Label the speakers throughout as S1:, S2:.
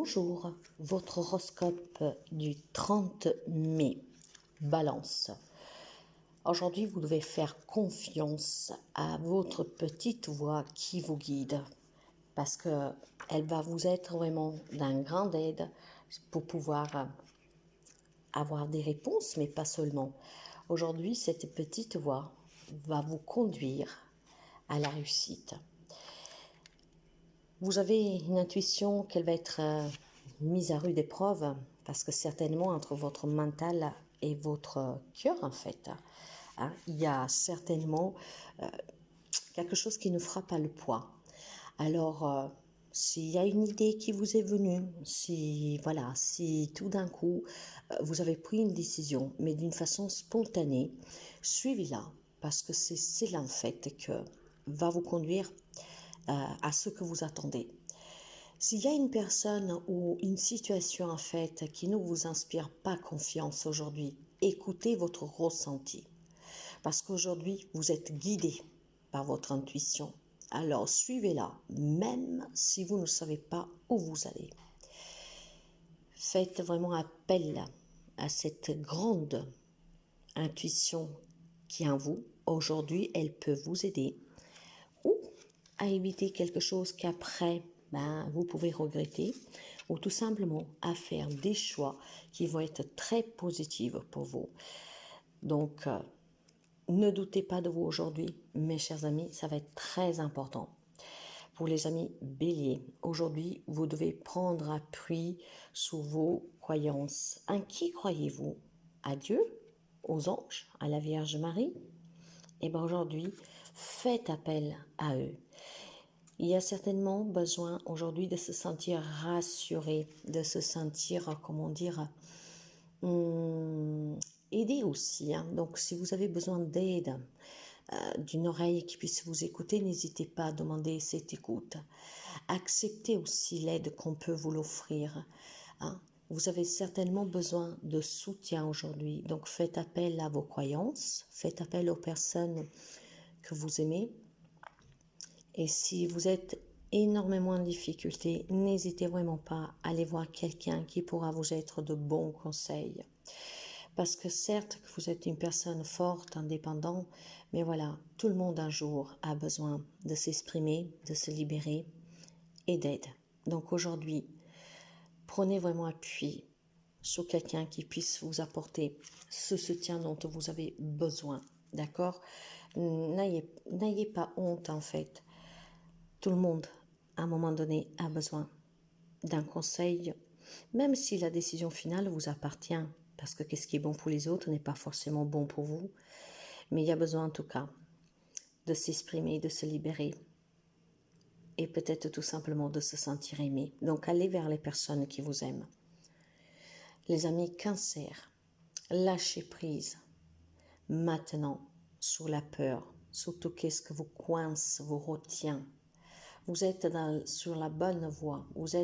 S1: Bonjour, votre horoscope du 30 mai, Balance. Aujourd'hui, vous devez faire confiance à votre petite voix qui vous guide parce qu'elle va vous être vraiment d'un grand aide pour pouvoir avoir des réponses, mais pas seulement. Aujourd'hui, cette petite voix va vous conduire à la réussite. Vous avez une intuition qu'elle va être mise à rude épreuve parce que certainement entre votre mental et votre cœur, en fait, il y a certainement quelque chose qui ne fera pas le poids. Alors, s'il y a une idée qui vous est venue, si tout d'un coup vous avez pris une décision, mais d'une façon spontanée, suivez-la parce que c'est cela en fait que va vous conduire à ce que vous attendez. S'il y a une personne ou une situation en fait qui ne vous inspire pas confiance aujourd'hui, écoutez votre ressenti. Parce qu'aujourd'hui, vous êtes guidé par votre intuition. Alors suivez-la, même si vous ne savez pas où vous allez. Faites vraiment appel à cette grande intuition qui est en vous. Aujourd'hui, elle peut vous aider ou à éviter quelque chose qu'après, vous pouvez regretter, ou tout simplement à faire des choix qui vont être très positifs pour vous. Donc, ne doutez pas de vous aujourd'hui, mes chers amis, ça va être très important. Pour les amis béliers, aujourd'hui, vous devez prendre appui sur vos croyances. En qui croyez-vous? À Dieu, aux anges, à la Vierge Marie? Et bien aujourd'hui, faites appel à eux. Il y a certainement besoin aujourd'hui de se sentir rassuré, de se sentir, aidé aussi. Donc, si vous avez besoin d'aide, d'une oreille qui puisse vous écouter, n'hésitez pas à demander cette écoute. Acceptez aussi l'aide qu'on peut vous l'offrir. Vous avez certainement besoin de soutien aujourd'hui. Donc, faites appel à vos croyances, faites appel aux personnes que vous aimez. Et si vous êtes énormément en difficulté, n'hésitez vraiment pas à aller voir quelqu'un qui pourra vous être de bons conseils. Parce que certes, que vous êtes une personne forte, indépendante, mais voilà, tout le monde un jour a besoin de s'exprimer, de se libérer et d'aide. Donc aujourd'hui, prenez vraiment appui sur quelqu'un qui puisse vous apporter ce soutien dont vous avez besoin. D'accord? N'ayez pas honte en fait. Tout le monde, à un moment donné, a besoin d'un conseil, même si la décision finale vous appartient, parce que qu'est-ce qui est bon pour les autres n'est pas forcément bon pour vous, mais il y a besoin en tout cas de s'exprimer, de se libérer, et peut-être tout simplement de se sentir aimé. Donc allez vers les personnes qui vous aiment. Les amis Cancer, lâchez prise maintenant sur la peur, surtout qu'est-ce que vous coince, vous retient. Vous êtes sur la bonne voie, vous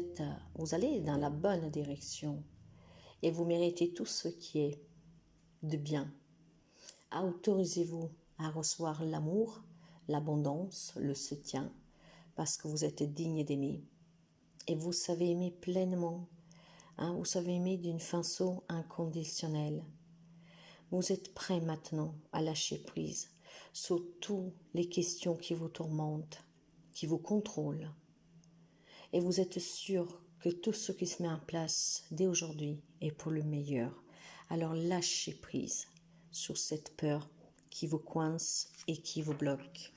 S1: allez dans la bonne direction et vous méritez tout ce qui est de bien. Autorisez-vous à recevoir l'amour, l'abondance, le soutien, parce que vous êtes digne d'aimer. Et vous savez aimer pleinement, vous savez aimer d'une façon inconditionnelle. Vous êtes prêt maintenant à lâcher prise sur toutes les questions qui vous tourmentent, qui vous contrôlent. Et vous êtes sûr que tout ce qui se met en place dès aujourd'hui est pour le meilleur. Alors lâchez prise sur cette peur qui vous coince et qui vous bloque.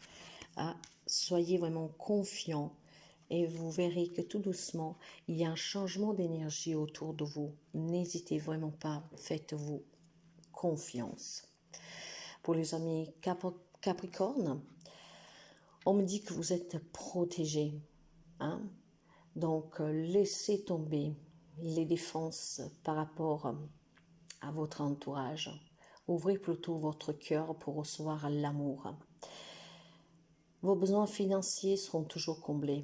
S1: Soyez vraiment confiant et vous verrez que tout doucement, il y a un changement d'énergie autour de vous. N'hésitez vraiment pas, faites-vous confiance. Pour les amis Capricorne, on me dit que vous êtes protégés. Donc, laissez tomber les défenses par rapport à votre entourage. Ouvrez plutôt votre cœur pour recevoir l'amour. Vos besoins financiers seront toujours comblés.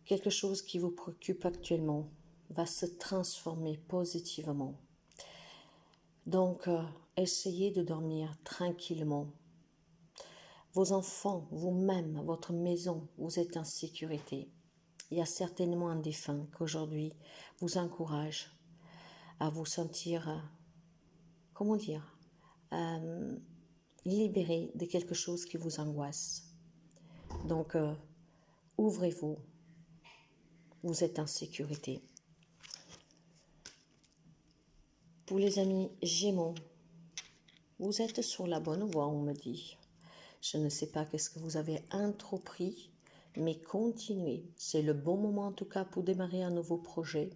S1: Quelque chose qui vous préoccupe actuellement va se transformer positivement. Donc, essayez de dormir tranquillement. Vos enfants, vous-même, votre maison, vous êtes en sécurité. il y a certainement un défunt qu'aujourd'hui vous encourage à vous sentir, comment dire, libéré de quelque chose qui vous angoisse. Donc, ouvrez-vous, vous êtes en sécurité. Pour les amis Gémeaux, vous êtes sur la bonne voie, on me dit. Je ne sais pas qu'est-ce que vous avez entrepris, mais continuez. C'est le bon moment en tout cas pour démarrer un nouveau projet,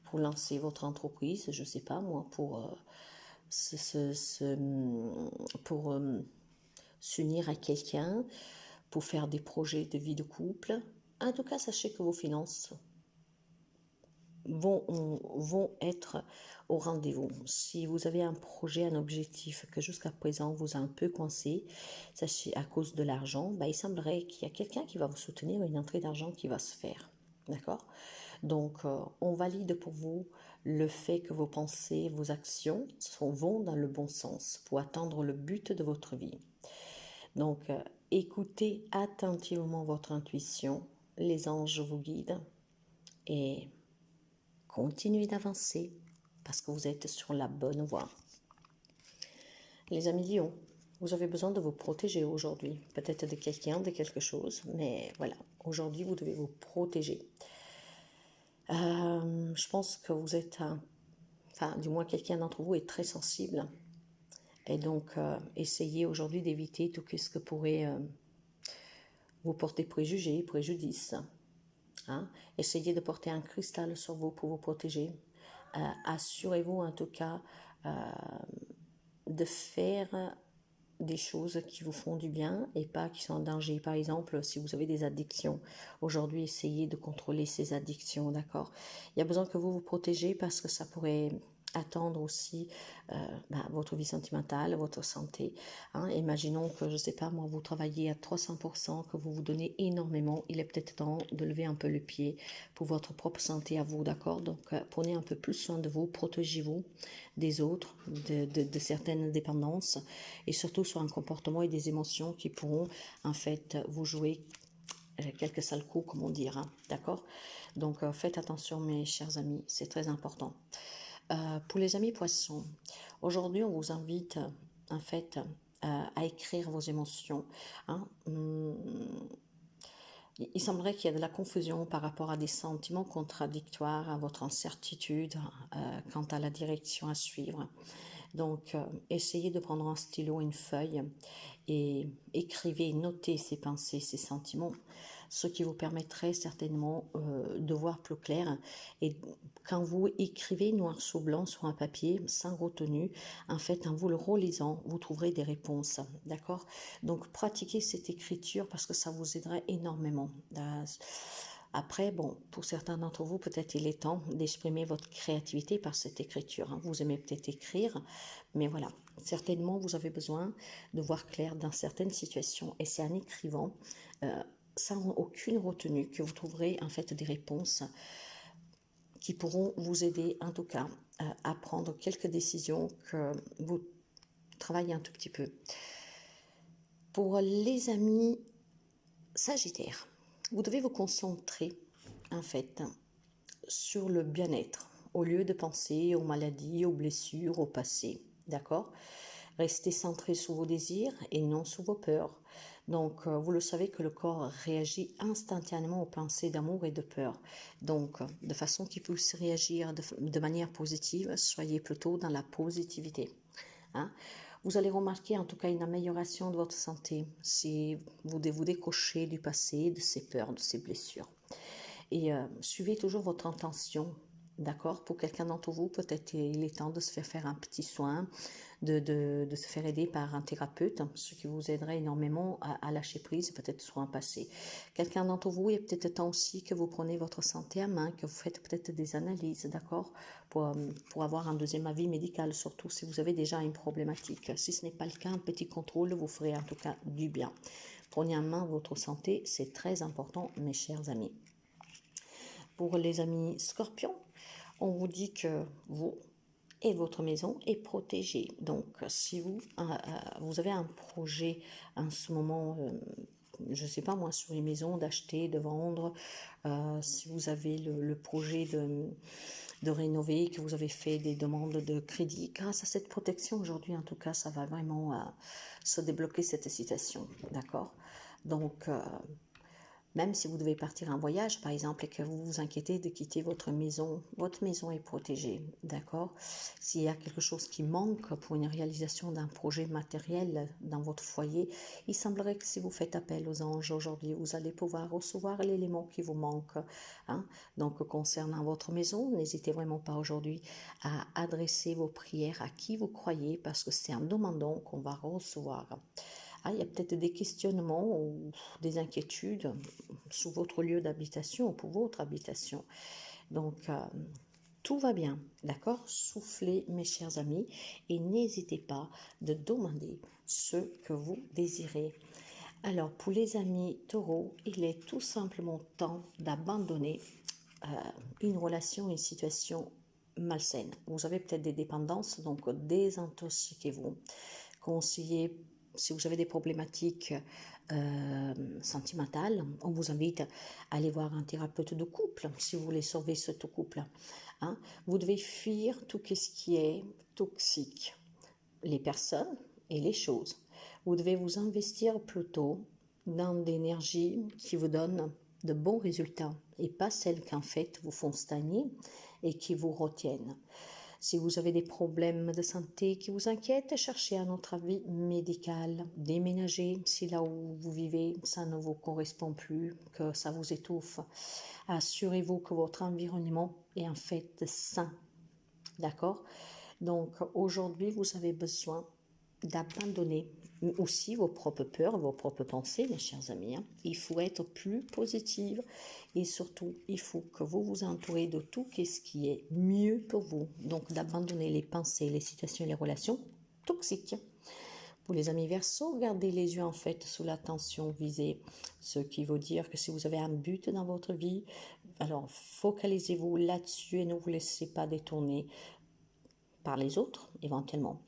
S1: pour lancer votre entreprise, je ne sais pas moi, pour s'unir à quelqu'un, pour faire des projets de vie de couple. En tout cas, sachez que vos finances vont être au rendez-vous. Si vous avez un projet, un objectif que jusqu'à présent vous a un peu coincé, sachez à cause de l'argent, il semblerait qu'il y a quelqu'un qui va vous soutenir, une entrée d'argent qui va se faire. D'accord? Donc, on valide pour vous le fait que vos pensées, vos actions vont dans le bon sens pour atteindre le but de votre vie. Donc, écoutez attentivement votre intuition, les anges vous guident et continuez d'avancer parce que vous êtes sur la bonne voie. Les amis Lions, vous avez besoin de vous protéger aujourd'hui, peut-être de quelqu'un, de quelque chose, mais voilà, aujourd'hui vous devez vous protéger. Je pense que vous êtes, enfin du moins quelqu'un d'entre vous est très sensible et donc essayez aujourd'hui d'éviter tout ce que pourrait vous porter préjugés, préjudice. Essayez de porter un cristal sur vous pour vous protéger. Assurez-vous en tout cas de faire des choses qui vous font du bien et pas qui sont en danger. Par exemple, si vous avez des addictions, aujourd'hui, essayez de contrôler ces addictions, d'accord? Il y a besoin que vous vous protégez parce que ça pourrait attendre aussi votre vie sentimentale, votre santé. Imaginons que, je ne sais pas, moi, vous travaillez à 300%, que vous vous donnez énormément. Il est peut-être temps de lever un peu le pied pour votre propre santé à vous, d'accord? Donc, prenez un peu plus soin de vous, protégez-vous des autres, de certaines dépendances et surtout sur un comportement et des émotions qui pourront en fait vous jouer quelques sales coups, comme on dit, d'accord? Donc, faites attention, mes chers amis, c'est très important. Pour les amis poissons, aujourd'hui, on vous invite, en fait, à écrire vos émotions. Il semblerait qu'il y a de la confusion par rapport à des sentiments contradictoires, à votre incertitude quant à la direction à suivre. Donc, essayez de prendre un stylo, une feuille et écrivez, notez ces pensées, ces sentiments, ce qui vous permettrait certainement de voir plus clair. Et quand vous écrivez noir sur blanc sur un papier, sans retenue, en fait, en vous le relisant, vous trouverez des réponses, d'accord? Donc, pratiquez cette écriture parce que ça vous aiderait énormément. Après, bon, pour certains d'entre vous, peut-être il est temps d'exprimer votre créativité par cette écriture. Vous aimez peut-être écrire, mais voilà, certainement vous avez besoin de voir clair dans certaines situations. Et c'est en écrivant, sans aucune retenue, que vous trouverez en fait des réponses qui pourront vous aider, en tout cas, à prendre quelques décisions que vous travaillez un tout petit peu. Pour les amis Sagittaires, vous devez vous concentrer, en fait, sur le bien-être, au lieu de penser aux maladies, aux blessures, au passé, d'accord? Restez centré sur vos désirs et non sur vos peurs. Donc, vous le savez que le corps réagit instantanément aux pensées d'amour et de peur. Donc, de façon qu'il puisse réagir de manière positive, soyez plutôt dans la positivité. Vous allez remarquer en tout cas une amélioration de votre santé si vous vous décrochez du passé, de ces peurs, de ces blessures. Et suivez toujours votre intention, d'accord? Pour quelqu'un d'entre vous, peut-être il est temps de se faire un petit soin, de se faire aider par un thérapeute, ce qui vous aiderait énormément à lâcher prise, peut-être sur un passé. Quelqu'un d'entre vous, il est peut-être temps aussi que vous preniez votre santé à main, que vous faites peut-être des analyses, d'accord? Pour avoir un deuxième avis médical, surtout si vous avez déjà une problématique. Si ce n'est pas le cas, un petit contrôle vous ferait en tout cas du bien. Prenez en main votre santé, c'est très important, mes chers amis. Pour les amis Scorpions, on vous dit que vous et votre maison est protégée. Donc, si vous avez un projet en ce moment je ne sais pas moi, sur les maisons, d'acheter, de vendre, si vous avez le projet de rénover, que vous avez fait des demandes de crédit, grâce à cette protection aujourd'hui, en tout cas, ça va vraiment se débloquer cette situation, d'accord? Donc, même si vous devez partir en voyage, par exemple, et que vous vous inquiétez de quitter votre maison est protégée, d'accord? S'il y a quelque chose qui manque pour une réalisation d'un projet matériel dans votre foyer, il semblerait que si vous faites appel aux anges aujourd'hui, vous allez pouvoir recevoir l'élément qui vous manque, hein? Donc, concernant votre maison, n'hésitez vraiment pas aujourd'hui à adresser vos prières à qui vous croyez, parce que c'est en demandant qu'on va recevoir. Ah, il y a peut-être des questionnements ou des inquiétudes sous votre lieu d'habitation ou pour votre habitation. Donc, tout va bien, d'accord? Soufflez, mes chers amis, et n'hésitez pas de demander ce que vous désirez. Alors, pour les amis taureaux, il est tout simplement temps d'abandonner une relation, une situation malsaine. Vous avez peut-être des dépendances, donc désintoxiquez-vous. Conseillez, si vous avez des problématiques sentimentales, on vous invite à aller voir un thérapeute de couple si vous voulez sauver ce couple. Hein. Vous devez fuir tout ce qui est toxique, les personnes et les choses. Vous devez vous investir plutôt dans d'énergie qui vous donne de bons résultats et pas celles qu'en fait vous font stagner et qui vous retiennent. Si vous avez des problèmes de santé qui vous inquiètent, cherchez un autre avis médical. Déménagez si là où vous vivez, ça ne vous correspond plus, que ça vous étouffe. Assurez-vous que votre environnement est en fait sain. D'accord? Donc aujourd'hui, vous avez besoin d'abandonner aussi vos propres peurs, vos propres pensées, mes chers amis. Hein. Il faut être plus positive et surtout, il faut que vous vous entourez de tout ce qui est mieux pour vous. Donc, d'abandonner les pensées, les situations et les relations toxiques. Pour les amis Verseaux, gardez les yeux en fait sous la tension visée, ce qui veut dire que si vous avez un but dans votre vie, alors focalisez-vous là-dessus et ne vous laissez pas détourner par les autres éventuellement.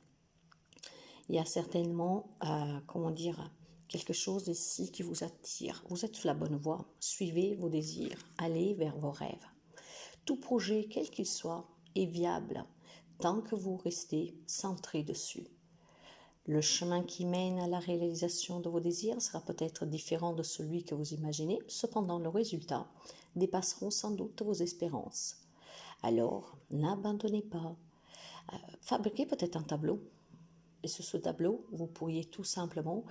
S1: Il y a certainement, quelque chose ici qui vous attire. Vous êtes sur la bonne voie. Suivez vos désirs. Allez vers vos rêves. Tout projet, quel qu'il soit, est viable tant que vous restez centré dessus. Le chemin qui mène à la réalisation de vos désirs sera peut-être différent de celui que vous imaginez. Cependant, le résultat dépasseront sans doute vos espérances. Alors, n'abandonnez pas. Fabriquez peut-être un tableau. Et sur ce tableau, vous pourriez tout simplement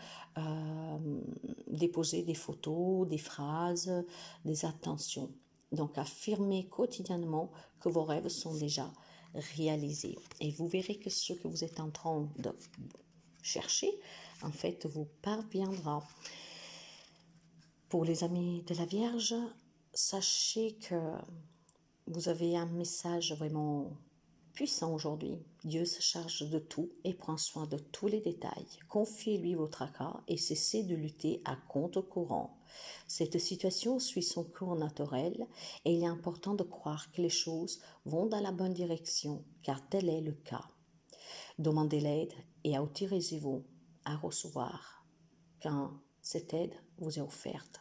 S1: déposer des photos, des phrases, des attentions. Donc, affirmez quotidiennement que vos rêves sont déjà réalisés. Et vous verrez que ce que vous êtes en train de chercher, en fait, vous parviendra. Pour les amis de la Vierge, sachez que vous avez un message vraiment puissant aujourd'hui. Dieu se charge de tout et prend soin de tous les détails. Confiez-lui vos tracas et cessez de lutter à contre-courant. Cette situation suit son cours naturel et il est important de croire que les choses vont dans la bonne direction, car tel est le cas. Demandez l'aide et autorisez-vous à recevoir quand cette aide vous est offerte.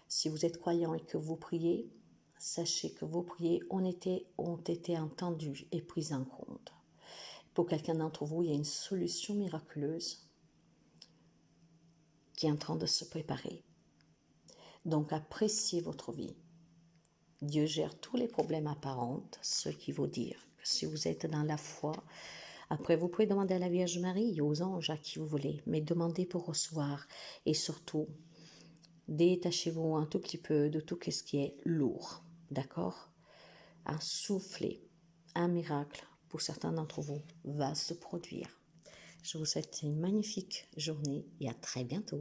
S1: Si vous êtes croyant et que vous priez, sachez que vos prières ont été entendues et prises en compte. Pour quelqu'un d'entre vous, il y a une solution miraculeuse qui est en train de se préparer. Donc, appréciez votre vie. Dieu gère tous les problèmes apparents, ce qui veut dire que si vous êtes dans la foi, après vous pouvez demander à la Vierge Marie, aux anges, à qui vous voulez, mais demandez pour recevoir et surtout, détachez-vous un tout petit peu de tout ce qui est lourd. D'accord? Un soufflet, un miracle pour certains d'entre vous va se produire. Je vous souhaite une magnifique journée et à très bientôt.